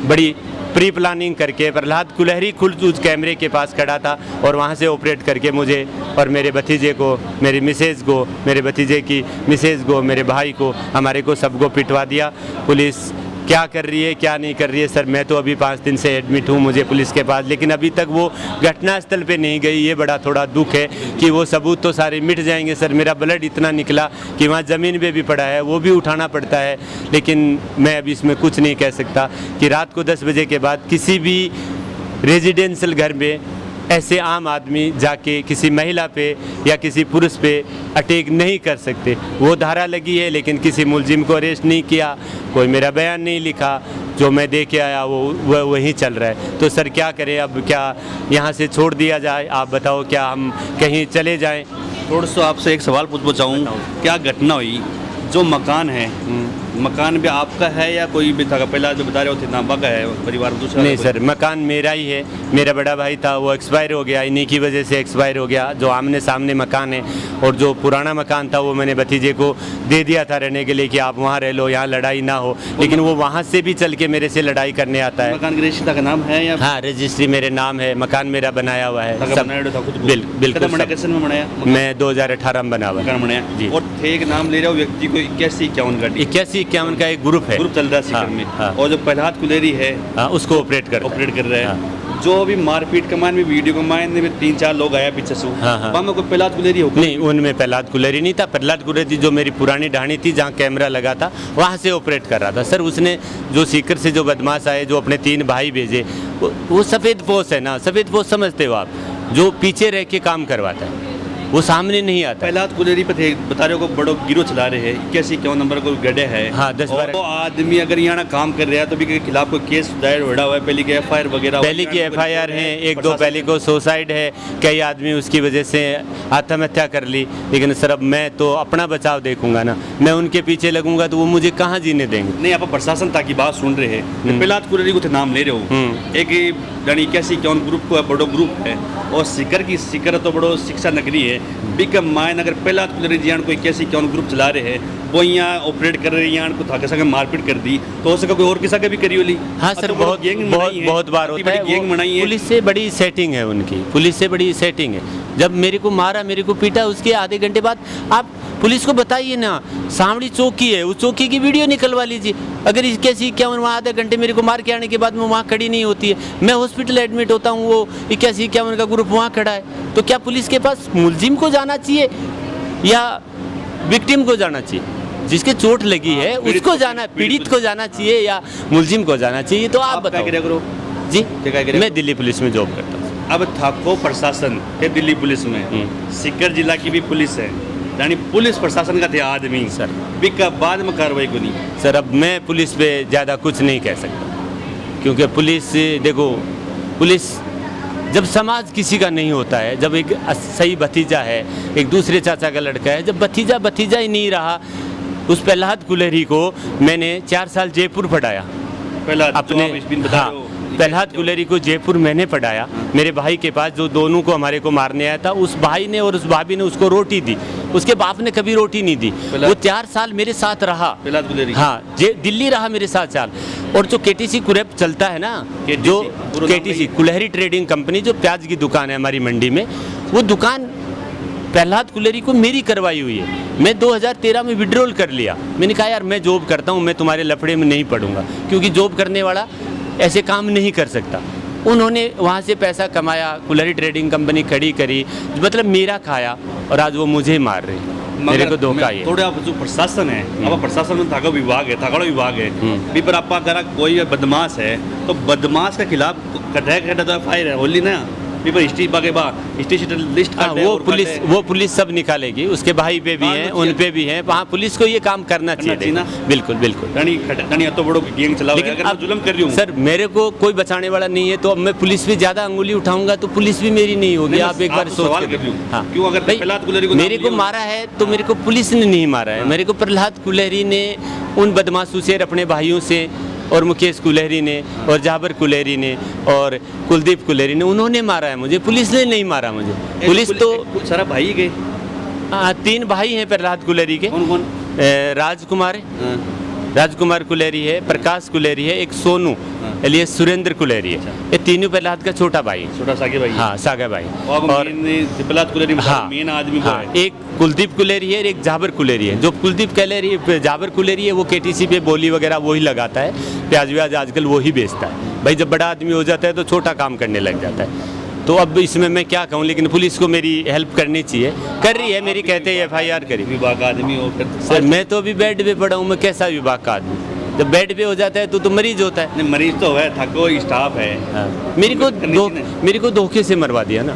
बड़ी प्री प्लानिंग करके प्रहलाद कुलहरी खुद उस कैमरे के पास खड़ा था और वहाँ से ऑपरेट करके मुझे और मेरे भतीजे को, मेरी मिसेज को, मेरे भतीजे की मिसेज को, मेरे भाई को, हमारे को सबको पिटवा दिया। पुलिस क्या कर रही है क्या नहीं कर रही है सर, मैं तो अभी 5 दिन से एडमिट हूँ मुझे पुलिस के पास, लेकिन अभी तक वो घटनास्थल पे नहीं गई। ये बड़ा थोड़ा दुख है कि वो सबूत तो सारे मिट जाएंगे सर। मेरा ब्लड इतना निकला कि वहाँ ज़मीन पे भी पड़ा है, वो भी उठाना पड़ता है। लेकिन मैं अभी इसमें कुछ नहीं कह सकता कि रात को 10 बजे के बाद किसी भी रेजिडेंशियल घर में ऐसे आम आदमी जाके किसी महिला पे या किसी पुरुष पे अटैक नहीं कर सकते। वो धारा लगी है लेकिन किसी मुलजिम को अरेस्ट नहीं किया, कोई मेरा बयान नहीं लिखा, जो मैं दे के आया वो वहीं चल रहा है। तो सर क्या करें, अब क्या यहाँ से छोड़ दिया जाए, आप बताओ, क्या हम कहीं चले जाएं? थोड़ा सा आपसे एक सवाल पूछना चाहूँ, क्या घटना हुई जो मकान है मकान भी आपका है या कोई भी था? पहला जो बता रहे हो थे नाबा का है परिवार में, दूसरा नहीं कोई? सर, मकान मेरा ही है। मेरा बड़ा भाई था, वो एक्सपायर हो गया, इन्हीं की वजह से एक्सपायर हो गया। जो आमने सामने मकान है, और जो पुराना मकान था वो मैंने भतीजे को दे दिया था रहने के लिए कि आप वहाँ रह लो, यहाँ लड़ाई ना हो। लेकिन वो वहाँ से भी चल के मेरे से लड़ाई करने आता है। मकान की रजिस्ट्री का नाम है या? हाँ, रजिस्ट्री मेरे नाम है, मकान मेरा बनाया हुआ है सब। बिल्कुल कैसे में बनाया? मैं 2018 में बना हुआ मकान बनाया जी। और थे एक नाम ले रहे हो व्यक्ति को 81-51 का 81-51 का एक ग्रुप है, ग्रुप चल रहा है सीकर हाँ, में। हाँ। और जो प्रहलाद कुलेरी है उसको ऑपरेट कर रहे हैं। जो अभी मारपीट कमान में वीडियो कमान में 3-4 लोग आया पीछे से, वहाँ में कोई प्रहलाद कुलेरी हो? नहीं, उनमें प्रहलाद कुलेरी नहीं था। प्रहलाद कुलेरी जो मेरी पुरानी ढाणी थी जहाँ कैमरा लगा था वहाँ से ऑपरेट कर रहा था। सर उसने जो सीकर से जो बदमाश आए, जो अपने 3 भाई भेजे, वो सफ़ेद पोस्ट है ना, सफ़ेद पोस्ट समझते हो आप, जो पीछे रह के काम करवाता है, वो सामने नहीं आता। प्रहलाद कुलेरी पे थे, बता रहे हो को बड़ो गिरो चला रहे हैं, 81-51 नंबर को गड्ढे है। हाँ, 10-12 तो आदमी अगर यहाँ काम कर रहा है तो भी के खिलाफ कोई केस दायर हो रहा है, पहले की FIR वगैरह, पहले की FIR है, 1-2 पहले को सुसाइड है, कई आदमी उसकी वजह से आत्महत्या कर ली। लेकिन सर अब मैं तो अपना बचाव देखूंगा ना, मैं उनके पीछे लगूंगा तो वो मुझे कहाँ जीने देंगे। नहीं, आप प्रशासन ताकि बात सुन रहे हैं, प्रहलाद कुलेरी को नाम ले रहे हो, एक 81-51 ग्रुप को बड़ो ग्रुप है, और सीकर तो बड़ो शिक्षा नगरी है। बिकम मायन अगर प्रहलाद कुलेरी जी कोई 81-51 ग्रुप चला रहे हैं, वो यहाँ ऑपरेट कर रहे हैं, यहाँ को थाके संगे मारपीट कर दी, तो हो सका कोई और किसा के भी करी होली। हाँ सर, बहुत बार होता है। गैंग बनाई है, पुलिस से बड़ी सेटिंग है उनकी, पुलिस से बड़ी सेटिंग है। जब मेरे को मारा, मेरे को पीटा, उसके आधे घंटे बाद आप पुलिस को बताइए ना, सामड़ी चौकी है, उस चौकी की वीडियो निकलवा लीजिए। अगर इसके 81-51 वहाँ आधे घंटे मेरे को मार के आने के बाद मैं वहाँ खड़ी नहीं होती है, मैं हॉस्पिटल एडमिट होता हूँ, वो 81-51 का ग्रुप वहाँ खड़ा है, तो क्या पुलिस के पास मुलजिम को जाना चाहिए या विक्टिम को जाना चाहिए? जिसके चोट लगी है उसको जाना, पीड़ित को जाना चाहिए या मुलजिम को जाना चाहिए? तो आप बताओ जी। मैं दिल्ली पुलिस में जॉब करता हूँ। अब थाको प्रशासन है दिल्ली पुलिस में, सीकर जिला की भी पुलिस है, यानी पुलिस प्रशासन का थे आदमी सर, बिका बाद में कार्रवाई को नहीं। सर अब मैं पुलिस पे ज़्यादा कुछ नहीं कह सकता, क्योंकि पुलिस, देखो पुलिस जब समाज किसी का नहीं होता है, जब एक सही भतीजा है, एक दूसरे चाचा का लड़का है, जब भतीजा ही नहीं रहा, उस प्रहलाद कुलेरी को मैंने 4 साल जयपुर पढ़ाया अपने। हाँ, प्रहलाद कुलेरी को जयपुर मैंने पढ़ाया, मेरे भाई के पास, जो दोनों को हमारे को मारने आया था। उस भाई ने और उस भाभी ने उसको रोटी दी, उसके बाप ने कभी रोटी नहीं दी। वो 4 साल मेरे साथ रहा, हाँ, दिल्ली रहा मेरे साथ 4 साल। और जो KTC कुरेप चलता है ना, जो KTC कुल्हरी ट्रेडिंग कंपनी, जो प्याज की दुकान है हमारी मंडी में, वो दुकान प्रहलाद कुलेरी को मेरी करवाई हुई है। मैं 2013 में विड्रॉल कर लिया। मैंने कहा यार मैं जॉब करता हूँ, मैं तुम्हारे लफड़े में नहीं पड़ूंगा, क्योंकि जॉब करने वाला ऐसे काम नहीं कर सकता। उन्होंने वहाँ से पैसा कमाया, कुल्हरी ट्रेडिंग कंपनी खड़ी करी, मतलब मेरा खाया, और आज वो मुझे मार रहे हैं। मेरे को धोखा है। थोड़े आप जो प्रशासन है, अब प्रशासन में थाका विभाग है, थाकाड़ो विभाग है, भी पर आपका अगर कोई बदमाश है तो बदमाश के खिलाफ कटा तो FIR है होली ना, भी पर लिस्ट वो पुलिस सब निकालेगी, उसके भाई पे भी हैं, उन पे भी हैं, वहाँ पुलिस को ये काम करना चाहिए ना। बिल्कुल बिल्कुल। तो बड़ो गैंग चला, लेकिन अब जुल्म कर रही हूँ सर, मेरे को कोई बचाने वाला नहीं है, तो अब मैं पुलिस पे ज्यादा अंगुली उठाऊंगा तो पुलिस भी मेरी नहीं होगी। आप एक बार सोच के, हाँ, क्यों अगर प्रहलाद कुलेरी को मेरे को मारा है तो मेरे को पुलिस ने नहीं मारा है, मेरे को प्रहलाद कुलेरी ने, उन बदमाशों से, अपने भाइयों से, और मुकेश कुलेरी ने, और जाबर कुलेरी ने, और कुलदीप कुलेरी ने, उन्होंने मारा है मुझे, पुलिस ने नहीं मारा मुझे। पुलिस तो सारा भाई गए, 3 भाई हैं प्रहलाद कुलेरी के। कौन? राजकुमार कुलेरी है, प्रकाश कुलेरी है, एक सोनू एलियस सुरेंद्र कुलेरी है। ये तीनों प्रहलाद का छोटा भाई, छोटा सागे भाई। हाँ, सागा भाई। और प्रहलाद कुलेरी मेन आदमी हाँ, एक कुलदीप कुलेरी है और एक जाबर कुलेरी है। जो कुलदीप जाबर कुलेरी है वो KTC पे बोली वगैरह वही लगाता है, प्याज व्याज आजकल वही बेचता है। भाई जब बड़ा आदमी हो जाता है तो छोटा काम करने लग जाता है। तो अब इसमें मैं क्या कहूँ, लेकिन पुलिस को मेरी हेल्प करनी चाहिए, कर रही है, मेरी कहते हैं FIR करी। विभाग आदमी हो सर, मैं तो अभी बेड पे पड़ा हूँ, मैं कैसा विभाग का आदमी? जब बेड पे हो जाता है तो मरीज होता है। नहीं, मरीज तो है, थको स्टाफ है। मेरे को धोखे से मरवा दिया ना,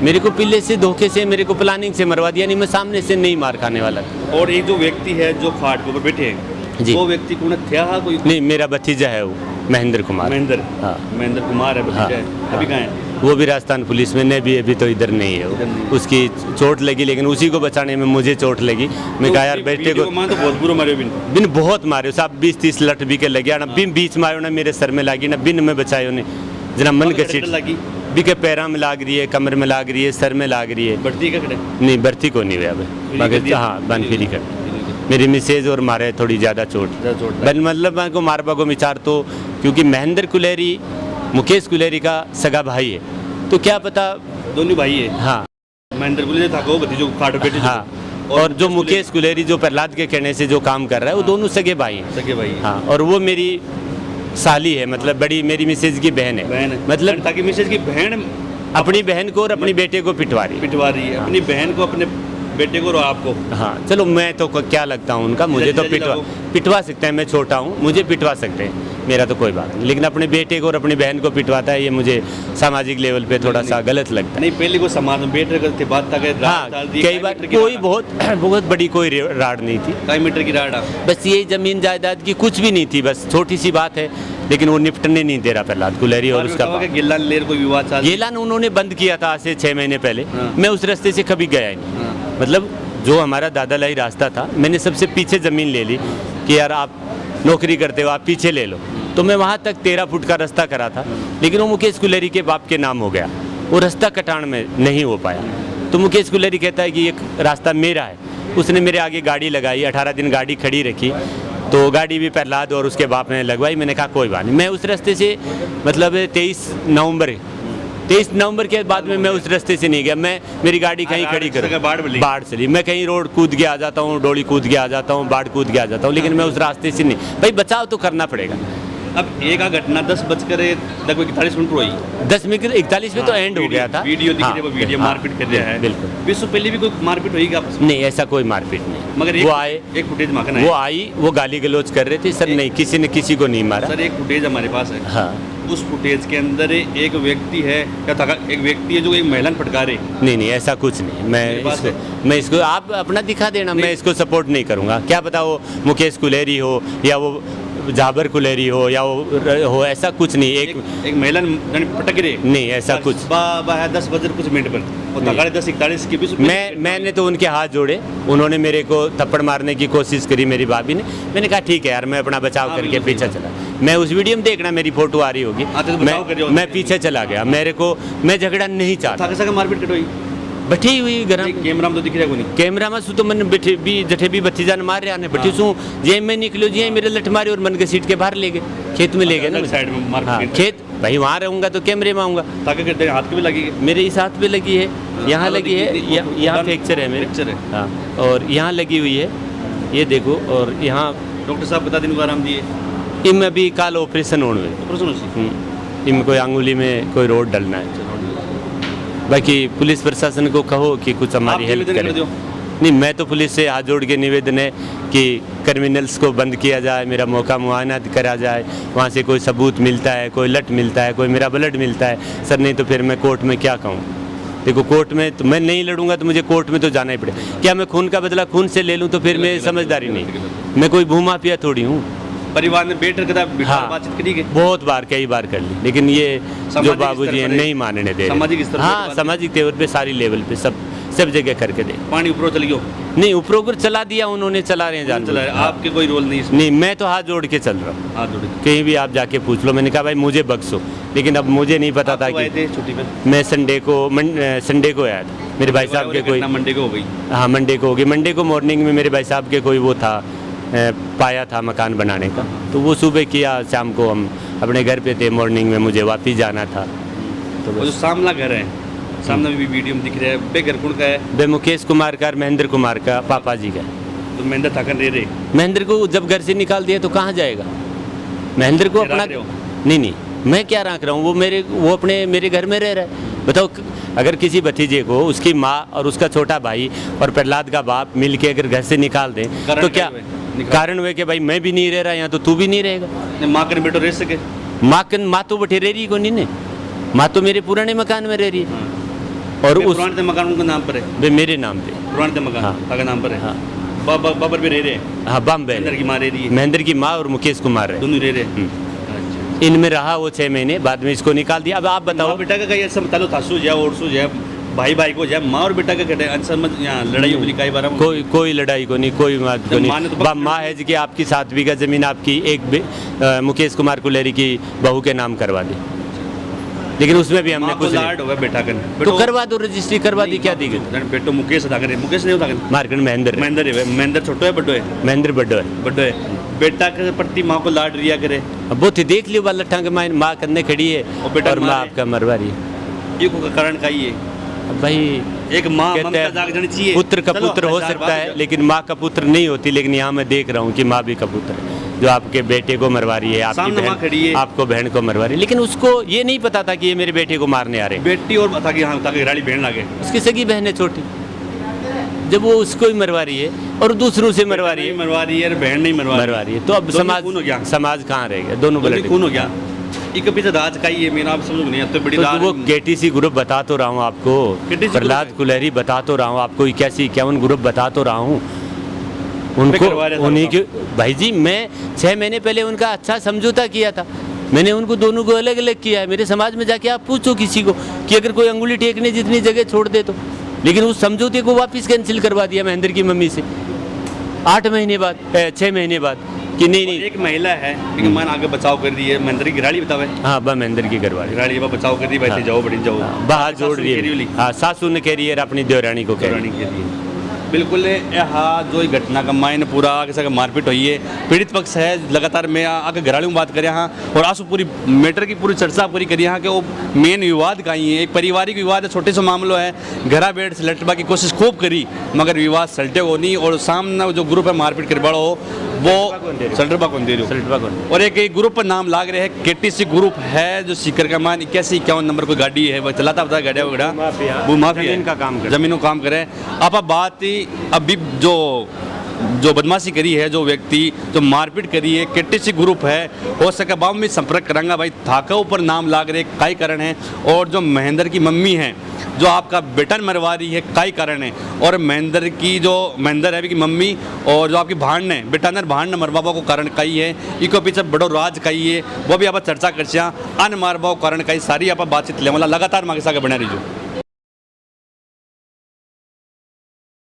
मेरे को पिल्ले से, धोखे से, मेरे को प्लानिंग से मरवा दिया। नहीं, मैं सामने से नहीं मार खाने वाला। और एक जो व्यक्ति है जो खाट के ऊपर बैठे हैं, वो व्यक्ति कौन कोई? नहीं, मेरा भतीजा है वो, महेंद्र कुमार। महेंद्र कुमार है भतीजा। अभी कहाँ है? वो भी राजस्थान पुलिस में, ने भी अभी तो इधर नहीं है वो। उसकी चोट लगी, लेकिन उसी को बचाने में मुझे चोट लगी। मैं कहा यार बेटे को तो बहुत बुरा मारे बिन बहुत मारे साहब, 20-30 लठ भी के लगे ना, बिन बीच मारो ना मेरे सर में लगी ना, बिन में बचाए ने जना मन के सीट लगी भी के पैरा में लाग रही है, कमर में लाग रही है, सर में लाग रही है। बढ़ती का खड़े नहीं भर्ती को नहीं हुआ अब, हाँ बन फिरी कर मेरी मिसेज और मारे थोड़ी ज़्यादा चोट बन, मतलब मैं को मारबा को विचार तो, क्योंकि महेंद्र कुलेरी मुकेश कुलेरी का सगा भाई है, तो क्या पता दोनों भाई है। हाँ महेंद्र कुलेरी था को भतीजो खाटो बेटे हाँ, और जो मुकेश कुलेरी जो प्रहलाद के कहने से जो काम कर रहा है वो दोनों सगे भाई हैं। सगे भाई हाँ, और वो मेरी साली है, मतलब बड़ी मेरी मिसेज की बहन है, मतलब ताकि मिसेज की बहन अपनी बहन को और अपने बेटे को पिटवा रही है, अपनी बहन को, अपने बेटे को और आपको। हाँ चलो, मैं तो क्या लगता हूँ उनका, मुझे तो पिटवा सकते हैं, मैं छोटा हूँ, मुझे पिटवा सकते हैं, मेरा तो कोई बात नहीं, लेकिन अपने बेटे को और अपनी बहन को पिटवाता है, ये मुझे सामाजिक लेवल पे थोड़ा सा गलत लगता है। नहीं पहले को समाज में बेटे करते बात था, हाँ कई बार कोई बहुत बड़ी कोई राड नहीं थी, कई मीटर की राड, बस यही जमीन जायदाद की कुछ भी नहीं थी, बस छोटी सी बात है, लेकिन वो निपटने नहीं दे रहा प्रहलाद कुलेरी और उसका गिल्लान लेर कोई विवाद, गिल्लान उन्होंने बंद किया था आज से 6 महीने पहले। मैं उस रास्ते से कभी गया ही नहीं, मतलब जो हमारा दादालाई रास्ता था, मैंने सबसे पीछे ज़मीन ले ली कि यार आप नौकरी करते हो, आप पीछे ले लो, तो मैं वहाँ तक 13 फुट का रास्ता करा था, लेकिन वो मुकेश कुलेरी के बाप के नाम हो गया, वो रास्ता कटान में नहीं हो पाया। तो मुकेश कुलेरी कहता है कि ये रास्ता मेरा है, उसने मेरे आगे गाड़ी लगाई, 18 दिन गाड़ी खड़ी रखी, तो गाड़ी भी प्रहलाद और उसके बाप ने लगवाई। मैंने कहा कोई बात नहीं, मैं उस रास्ते से मतलब 23 नवंबर के बाद में मैं उस रास्ते से नहीं गया, मैं मेरी गाड़ी कहीं खड़ी कर बाढ़ चली, मैं कहीं रोड कूद के आ जाता हूँ, डोली कूद के आ जाता हूँ, बाढ़ कूद के आ जाता हूँ, लेकिन मैं उस रास्ते से नहीं, भाई बचाव तो करना पड़ेगा। अब एक घटना 10:41 मिनट हुई, 10:41 में तो एंड हो गया था, वीडियो दिख रही है, वो वीडियो मारपीट कर रहा है, बिल्कुल 20 पहले भी कोई मारपीट हुई आपस में? नहीं, ऐसा कोई मारपीट नहीं, मगर वो आए, एक फुटेज मांगना वो आई, वो गाली गलौज कर रहे थे सर, नहीं किसी ने किसी को नहीं मारा सर। एक फुटेज हमारे पास है, हाँ, उस फुटेज के अंदर एक व्यक्ति है, क्या था, एक व्यक्ति है जो एक महिला फटकारे। नहीं ऐसा कुछ नहीं, मैं इसको आप अपना दिखा देना, मैं इसको सपोर्ट नहीं करूँगा, क्या पता वो मुकेश कुलेरी हो या वो जाबर कुलेरी हो या वो हो, ऐसा कुछ नहीं, एक महिला पटक रहे, नहीं ऐसा कुछ 10 बजे कुछ मिनट पर, और 10:41 के बीच मैंने तो उनके हाथ जोड़े, उन्होंने मेरे को थप्पड़ मारने की कोशिश करी मेरी भाभी ने, मैंने कहा ठीक है यार, मैं अपना बचाव करके पीछे चला, मैं उस वीडियो में देखना मेरी फोटो आ रही होगी, मैं पीछे चला गया, मेरे को मैं झगड़ा नहीं चाहता, मारपीट कटोई बैठी हुई घर कैमरा में तो दिख रहा है, कैमरा में तो मैंने बैठे भी जठे भी बत्ती जान मार रहा ने बैठी सू, जे मैं निकलो जी मेरे लठ मारे और मन के सीट के बाहर ले गए, खेत में ले गए ना, साइड में मार खेत, भाई वहाँ रहूंगा तो कैमरे में आऊँगा, ताकि करते हाथ पे भी लगी, मेरे इस हाथ पे लगी है, यहाँ लगी है, यहाँ फ्रैक्चर है मेरे, हाँ, और यहाँ लगी हुई है, ये देखो, और यहाँ डॉक्टर साहब बता दिन को आराम दिए, इनमें अभी काल ऑपरेशन होने में, इनमें कोई अंगुली में कोई रोड डलना है, बाकी पुलिस प्रशासन को कहो कि कुछ हमारी हेल्प करे। नहीं, मैं तो पुलिस से हाथ जोड़ के निवेदन है कि क्रिमिनल्स को बंद किया जाए, मेरा मौका मुआयना करा जाए, वहाँ से कोई सबूत मिलता है, कोई लट मिलता है, कोई मेरा ब्लड मिलता है सर, नहीं तो फिर मैं कोर्ट में क्या कहूँ। देखो कोर्ट में तो मैं नहीं लड़ूंगा, तो मुझे कोर्ट में तो जाना ही पड़ेगा, क्या मैं खून का बदला खून से ले लूँ, तो फिर मैं समझदारी नहीं, मैं कोई भूमाफिया थोड़ी हूँ। परिवार ने बैठ कर बातचीत करी है, बहुत बार कई बार कर ली, लेकिन ये जो बाबूजी हैं नहीं मानने दे, सामाजिक स्तर, हाँ सामाजिक लेवल पे सारी लेवल पे सब जगह करके दे। पानी ऊपर चल गया नहीं, ऊपर चला दिया उन्होंने, चला रहे हैं जान, चला रहे, आपके कोई रोल नहीं? नहीं, मैं तो हाथ जोड़ के चल रहा हूँ, हाथ जोड़ कहीं भी आप जाके पूछ लो, मैंने कहा भाई मुझे बख्शो, लेकिन अब मुझे नहीं पता था कि छुट्टी पर, मैं संडे को आया था, मेरे भाई साहब के कोई मंडे को हो गई, हाँ मंडे को हो गई, मंडे को मॉर्निंग में मेरे भाई साहब के कोई वो था पाया था मकान बनाने का, तो वो सुबह किया, शाम को हम अपने घर पे थे, मॉर्निंग में मुझे वापस जाना था। तो वो जो सामना घर है, सामने भी वीडियो में दिख रहा है, बे घर कौन का है? बे मुकेश कुमार का, महेंद्र कुमार का पापा जी का। तो महेंद्र थाकर दे रहे, महेंद्र को जब घर से निकाल दिया तो कहाँ जाएगा महेंद्र को, अपना नहीं मैं क्या रख रहा हूँ, वो अपने मेरे घर में रह रहा है। बताओ, अगर किसी भतीजे को उसकी माँ और उसका छोटा भाई और प्रहलाद का बाप मिल के अगर घर से निकाल दें, तो क्या कारण हुए कि भाई मैं भी नहीं रह रहा यहाँ, तो तू भी नहीं रहेगा। माँ कर बेटो रह सके, माँ तो बैठे रह रही को नहीं, माँ तो मेरे पुराने मकान में रह रही है, और उस पुराने मकान उनका नाम पर है, वे मेरे नाम पे पुराने मकान का नाम पर है, बाबर भी रह रहे हैं, हाँ, बम्बे महेंद्र की माँ रह रही है, महेंद्र की माँ और मुकेश कुमार है, दोनों रह रहे हैं। इनमें रहा वो 6 महीने, बाद में इसको निकाल दिया। अब आप बताओ। माँ बेटा का कहीं ऐसा बता लो थासू जाए और सू जाए भाई भाई को जाए माँ और बेटा का कहते हैं समझ यहाँ लड़ाई होगी कई बार कोई लड़ाई को नहीं, कोई बात को माँ ने तो नहीं। माँ है जी कि आपकी 7 बीघा जमीन आपकी मुकेश कुमार कुलेरी की बहू के नाम करवा दी, लेकिन उसमें भी हमने कुछ लाड होगा बेटा का तो करवा दो, रजिस्ट्री करवा दी, क्या दी गई। बेटो मुकेश था करे, मुकेश नहीं होता मार्केट महेंद्र महेंद्र छोटो है बड्डो है महेंद्र बड्डो है। बेटा के प्रति माँ को लाड रिया करे। अब वो देख लियो बाल लट्ठा के माँ करने खड़ी है और बेटा और माँ आपका मरवा रही है। ये को कारण का ही है। अब भाई एक माँ कहते ममता जाग जानी चाहिए। हैं पुत्र का चलो, पुत्र हो हजार सकता बात है, है। लेकिन माँ का पुत्र नहीं होती। लेकिन यहाँ मैं देख रहा हूँ कि माँ भी का पुत्र है, जो आपके बेटे को मरवा रही है, आपकी सामने माँ खड़ी है। बहन आपको बहन को मरवा रही है। लेकिन उसको ये नहीं पता था कि ये मेरे बेटे को मारने आ रहे हैं। बेटी और ताकि हाँ ताकि राड़ी बहन लागे उसकी सगी बहन है छोटी, जब वो उसको ही मरवा रही है और दूसरों से मरवा रही है, मरवा रही है बहन नहीं मरवा रही है, तो अब समाज कहाँ रहेगा। दोनों ब्लड ब्लड खून हो गया। एक पीछे राज का ही है, मेरा आप समझ नहीं आते बड़ी तो राज वो केटीसी ग्रुप बता तो रहा हूँ आपको, KTC प्रहलाद ग्रुप कुलेरी बता तो रहा हूँ आपको, 81-51 ग्रुप बता तो रहा हूँ करवा रहे उनको। थे उन्हीं के भाई जी, मैं 6 महीने पहले उनका अच्छा समझौता किया था। मैंने उनको दोनों को अलग अलग किया है। मेरे समाज में जाके आप पूछो किसी को कि अगर कोई अंगुली टेकने जितनी जगह छोड़ दे तो। लेकिन उस समझौते को वापस कैंसिल करवा दिया महेंद्र की मम्मी से 8 महीने बाद, 6 महीने बाद कि नहीं। एक महिला है लेकिन मान आगे बचाव कर रही है। महेंद्र की गाड़ी बतावे। हाँ बा महेंद्र की करवा रही गाड़ी बचाव कर रही वैसे जाओ बड़ी जाओ बाहर जोड़ रही है। हाँ सासू ने कह रही है अपनी देवरानी को कह रही के लिए बिल्कुल हाँ जो घटना का मायने पूरा कैसा मारपीट हुई है। पीड़ित पक्ष है लगातार मैं आगे घराड़ी में बात करें हाँ और आंसू पूरी मैटर की पूरी चर्चा पूरी करी हाँ कि वो मेन विवाद का ही है। एक पारिवारिक विवाद है, छोटे से मामलो है। घरा बैठ से लटवा की कोशिश खूब करी मगर विवाद सलटे को नहीं। और सामने जो ग्रुप है मारपीट कर बड़ा हो वो सल्टरबा कौन दे रही और एक ग्रुप पर नाम लाग रहे हैं केटीसी ग्रुप है जो सीकर का मान 81-51 नंबर कोई गाड़ी है वो चलाता होता है गाड़िया वगैरह वो माफिया जमीन का काम करे, जमीनों काम करे। आप बात ही अभी जो बदमाशी करी है, जो व्यक्ति जो मारपीट करी है केटीसी ग्रुप है, हो सके बाबू में संपर्क करांगा भाई थाका ऊपर नाम लाग रहे कई कारण है। और जो महेंद्र की मम्मी है जो आपका बेटा मरवा रही है कई कारण है। और महेंद्र है की मम्मी और जो आपकी भाण है बेटा नर भाण मरवाबा को कारण कई है। इको पीछे बड़ो राज कई है वो भी आप चर्चा कर अन मारवा कारण कई सारी आप बातचीत ले लगातार मांगे सागे बना रही जो।